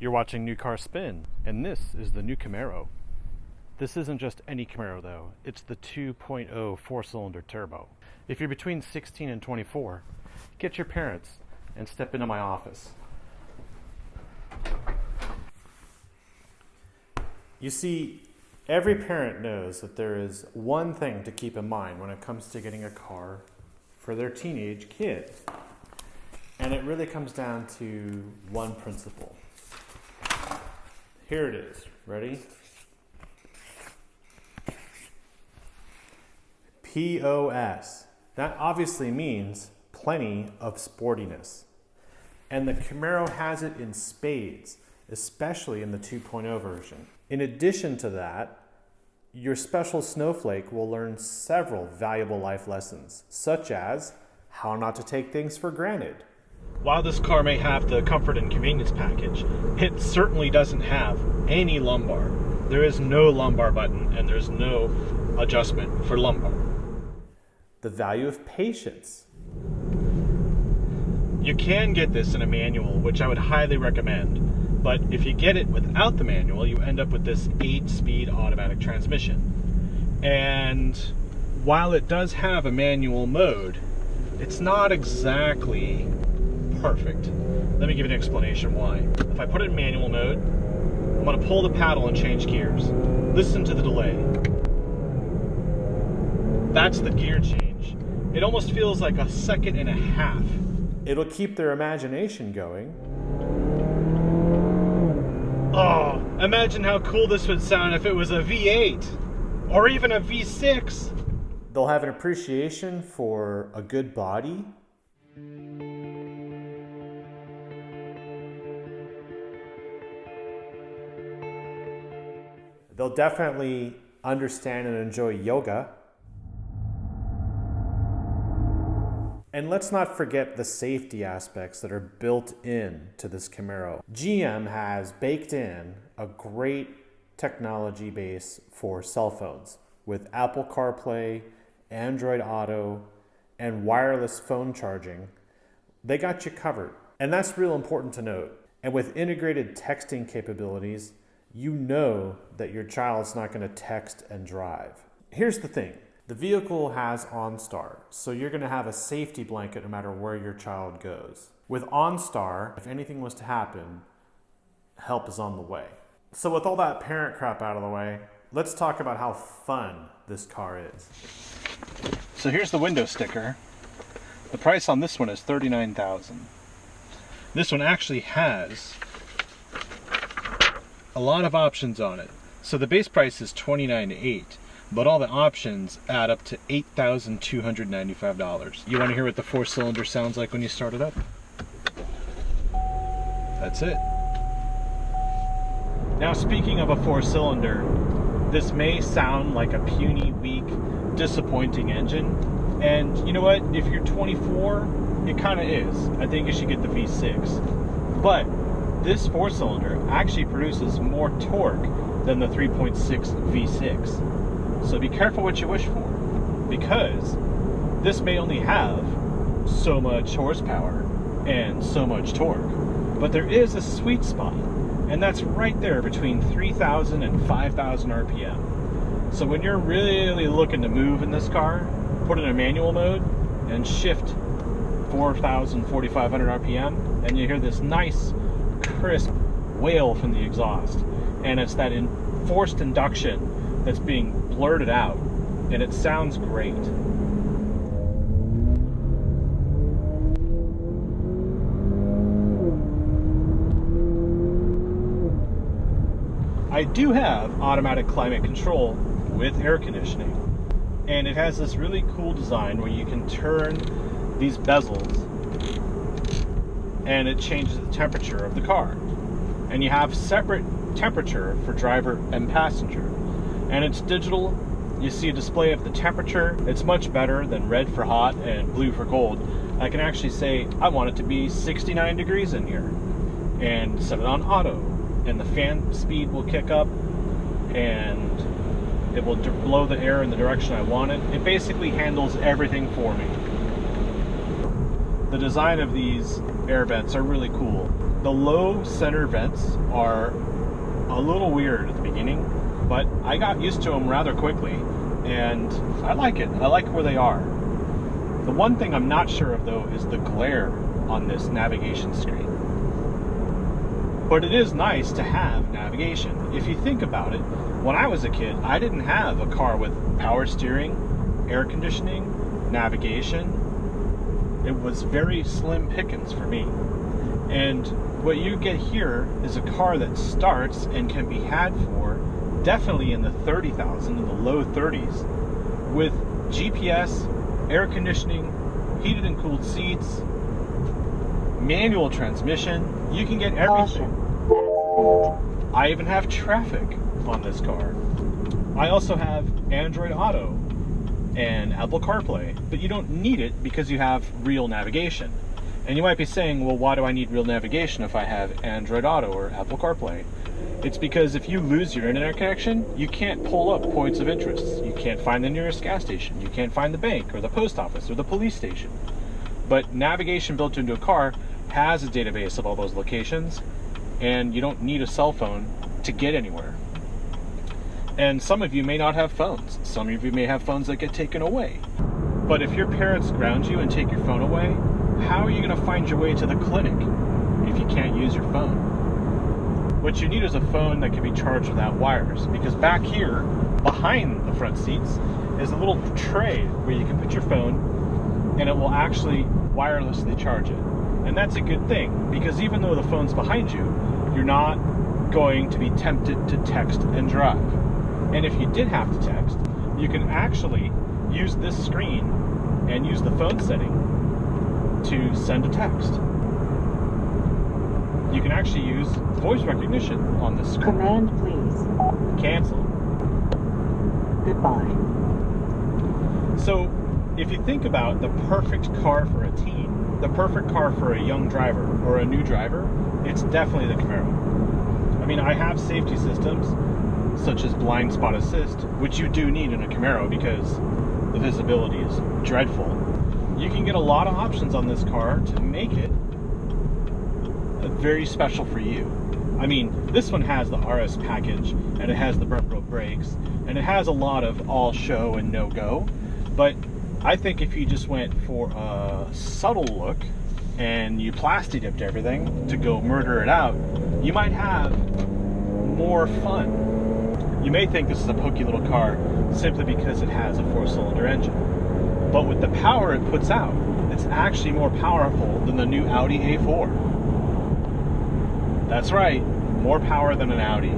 You're watching New Car Spin, and this is the new Camaro. This isn't just any Camaro though, it's the 2.0 four-cylinder turbo. If you're between 16 and 24, get your parents and step into my office. You see, every parent knows that there is one thing to keep in mind when it comes to getting a car for their teenage kid. And it really comes down to one principle. Here it is. Ready? POS. That obviously means plenty of sportiness. And the Camaro has it in spades, especially in the 2.0 version. In addition to that, your special snowflake will learn several valuable life lessons, such as how not to take things for granted. While this car may have the comfort and convenience package, it certainly doesn't have any lumbar. There is no lumbar button and there's no adjustment for lumbar. The value of patience. You can get this in a manual, which I would highly recommend. But if you get it without the manual, you end up with this 8-speed automatic transmission. And while it does have a manual mode, it's not exactly perfect. Let me give you an explanation why. If I put it in manual mode, I'm going to pull the paddle and change gears. Listen to the delay. That's the gear change. It almost feels like a second and a half. It'll keep their imagination going. Oh, imagine how cool this would sound if it was a V8 or even a V6. They'll have an appreciation for a good body. They'll definitely understand and enjoy yoga. And let's not forget the safety aspects that are built in to this Camaro. GM has baked in a great technology base for cell phones with Apple CarPlay, Android Auto, and wireless phone charging. They got you covered. And that's real important to note. And with integrated texting capabilities, you know that your child's not going to text and drive. Here's the thing. The vehicle has OnStar, so you're going to have a safety blanket no matter where your child goes. With OnStar, if anything was to happen, help is on the way. So with all that parent crap out of the way, let's talk about how fun this car is. So here's the window sticker. The price on this one is $39,000. This one actually has a lot of options on it. So the base price is $29,800. But all the options add up to $8,295. You want to hear what the four-cylinder sounds like when you start it up? That's it. Now, speaking of a four-cylinder, this may sound like a puny, weak, disappointing engine. And you know what? If you're 24, it kind of is. I think you should get the V6. But this four-cylinder actually produces more torque than the 3.6 V6. So be careful what you wish for, because this may only have so much horsepower and so much torque, but there is a sweet spot, and that's right there between 3,000 and 5,000 RPM. So when you're really looking to move in this car, put it in manual mode and shift 4,000, 4,500 RPM, and you hear this nice, crisp wail from the exhaust, and it's that forced induction that's being blurted out, and it sounds great. I do have automatic climate control with air conditioning, and it has this really cool design where you can turn these bezels and it changes the temperature of the car, and you have separate temperature for driver and passenger. And it's digital. You see a display of the temperature. It's much better than red for hot and blue for cold. I can actually say, I want it to be 69 degrees in here, and set it on auto. And the fan speed will kick up, and it will blow the air in the direction I want it. It basically handles everything for me. The design of these air vents are really cool. The low center vents are a little weird at the beginning, but I got used to them rather quickly, and I like it. I like where they are. The one thing I'm not sure of, though, is the glare on this navigation screen. But it is nice to have navigation. If you think about it, when I was a kid, I didn't have a car with power steering, air conditioning, navigation. It was very slim pickings for me. And what you get here is a car that starts and can be had for definitely in the 30,000, in the low 30s, with GPS, air conditioning, heated and cooled seats, manual transmission. You can get everything. I even have traffic on this car. I also have Android Auto and Apple CarPlay, but you don't need it because you have real navigation. And you might be saying, well, why do I need real navigation if I have Android Auto or Apple CarPlay? It's because if you lose your internet connection, you can't pull up points of interest. You can't find the nearest gas station. You can't find the bank or the post office or the police station. But navigation built into a car has a database of all those locations, and you don't need a cell phone to get anywhere. And some of you may not have phones. Some of you may have phones that get taken away. But if your parents ground you and take your phone away, how are you going to find your way to the clinic if you can't use your phone? What you need is a phone that can be charged without wires, because back here, behind the front seats, is a little tray where you can put your phone and it will actually wirelessly charge it. And that's a good thing, because even though the phone's behind you, you're not going to be tempted to text and drive. And if you did have to text, you can actually use this screen and use the phone setting to send a text. You can actually use voice recognition on this screen. Command, please. Cancel. Goodbye. So, if you think about the perfect car for a teen, the perfect car for a young driver or a new driver, it's definitely the Camaro. I mean, I have safety systems such as blind spot assist, which you do need in a Camaro because the visibility is dreadful. You can get a lot of options on this car to make it very special for you. I mean, this one has the RS package, and it has the front row brakes, and it has a lot of all show and no go, but I think if you just went for a subtle look and you plasti dipped everything to go murder it out, you might have more fun. You may think this is a pokey little car simply because it has a 4-cylinder engine, but with the power it puts out, it's actually more powerful than the new Audi A4. That's right, more power than an Audi.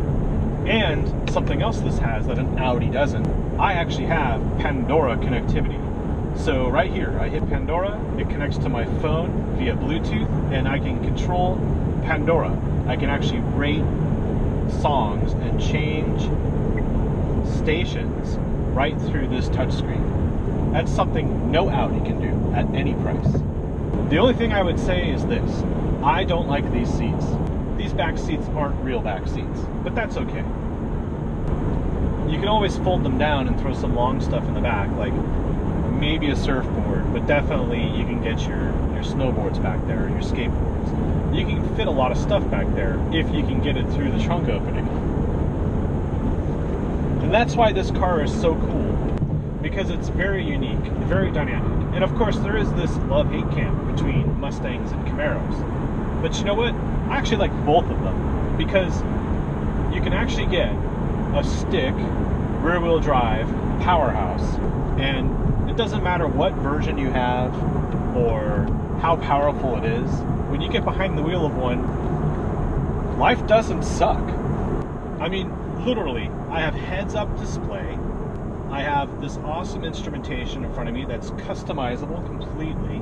And something else this has that an Audi doesn't, I actually have Pandora connectivity. So right here, I hit Pandora, it connects to my phone via Bluetooth, and I can control Pandora. I can actually rate songs and change stations right through this touchscreen. That's something no Audi can do at any price. The only thing I would say is this: I don't like these seats. These back seats aren't real back seats, but that's okay. You can always fold them down and throw some long stuff in the back, like maybe a surfboard, but definitely you can get your snowboards back there, or your skateboards. You can fit a lot of stuff back there if you can get it through the trunk opening. And that's why this car is so cool, because it's very unique, very dynamic. And of course there is this love-hate camp between Mustangs and Camaros. But you know what? I actually like both of them, because you can actually get a stick, rear-wheel drive powerhouse, and it doesn't matter what version you have or how powerful it is. When you get behind the wheel of one, life doesn't suck. I mean, literally, I have heads-up display. I have this awesome instrumentation in front of me that's customizable completely.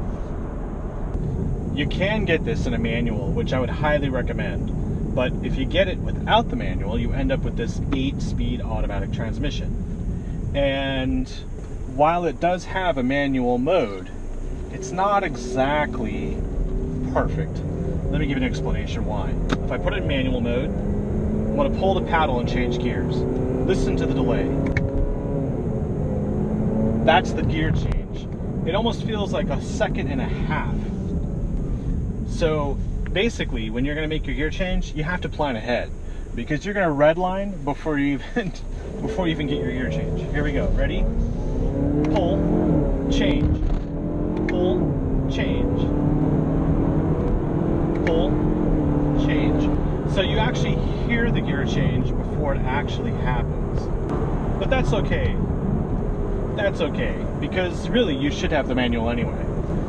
You can get this in a manual, which I would highly recommend. But if you get it without the manual, you end up with this 8-speed automatic transmission. And while it does have a manual mode, it's not exactly perfect. Let me give you an explanation why. If I put it in manual mode, I'm going to pull the paddle and change gears. Listen to the delay. That's the gear change. It almost feels like a second and a half. So basically, when you're going to make your gear change, you have to plan ahead, because you're going to redline before you even get your gear change. Here we go. Ready? Pull, change. Pull, change. Pull, change. So you actually hear the gear change before it actually happens. But that's okay. That's okay, because really you should have the manual anyway.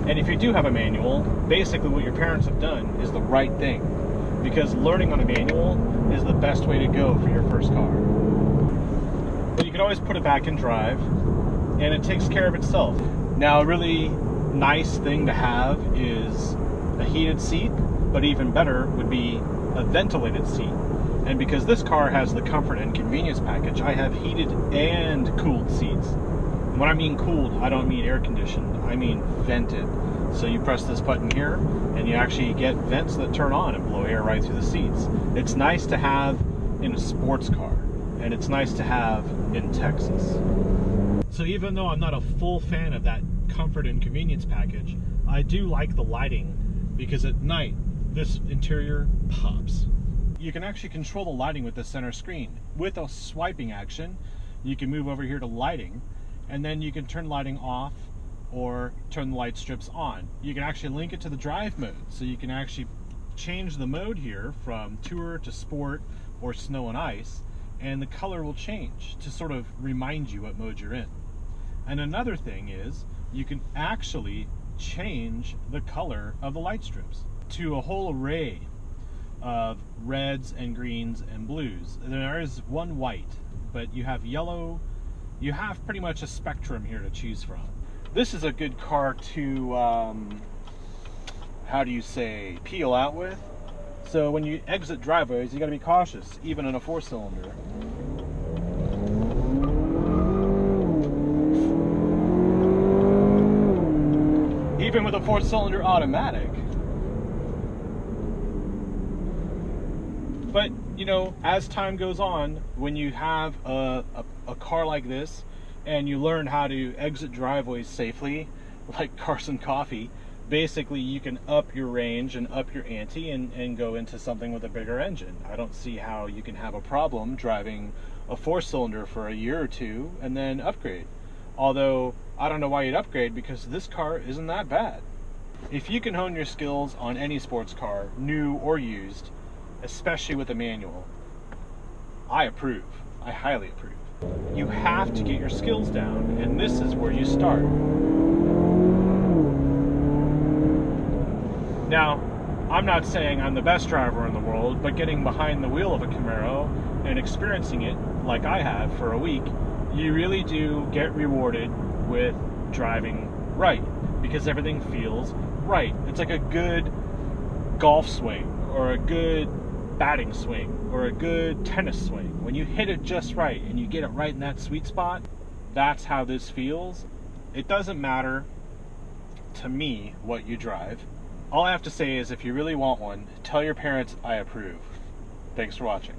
And if you do have a manual, basically what your parents have done is the right thing, because learning on a manual is the best way to go for your first car. But you can always put it back in drive, and it takes care of itself. Now, a really nice thing to have is a heated seat, but even better would be a ventilated seat. And because this car has the comfort and convenience package, I have heated and cooled seats. And when I mean cooled, I don't mean air conditioned, I mean vented. So you press this button here, and you actually get vents that turn on and blow air right through the seats. It's nice to have in a sports car, and it's nice to have in Texas. So even though I'm not a full fan of that comfort and convenience package, I do like the lighting, because at night, this interior pops. You can actually control the lighting with the center screen. With a swiping action, you can move over here to lighting, and then you can turn lighting off or turn the light strips on. You can actually link it to the drive mode, so you can actually change the mode here from tour to sport or snow and ice, and the color will change to sort of remind you what mode you're in. And another thing is, you can actually change the color of the light strips to a whole array of reds and greens and blues. There is one white, but you have yellow. You have pretty much a spectrum here to choose from. This is a good car to, how do you say, peel out with. So when you exit driveways, you gotta be cautious, even in a 4-cylinder. Even with a 4-cylinder automatic. But, you know, as time goes on, when you have a car like this, and you learn how to exit driveways safely, like Carson Coffee, basically you can up your range and up your ante and go into something with a bigger engine. I don't see how you can have a problem driving a 4-cylinder for a year or two and then upgrade. Although, I don't know why you'd upgrade, because this car isn't that bad. If you can hone your skills on any sports car, new or used, especially with a manual, I approve. I highly approve. You have to get your skills down, and this is where you start. Now, I'm not saying I'm the best driver in the world, but getting behind the wheel of a Camaro and experiencing it like I have for a week, you really do get rewarded with driving right, because everything feels right. It's like a good golf swing, or a good batting swing, or a good tennis swing. When you hit it just right and you get it right in that sweet spot, that's how this feels. It doesn't matter to me what you drive. All I have to say is, if you really want one, tell your parents I approve. Thanks for watching.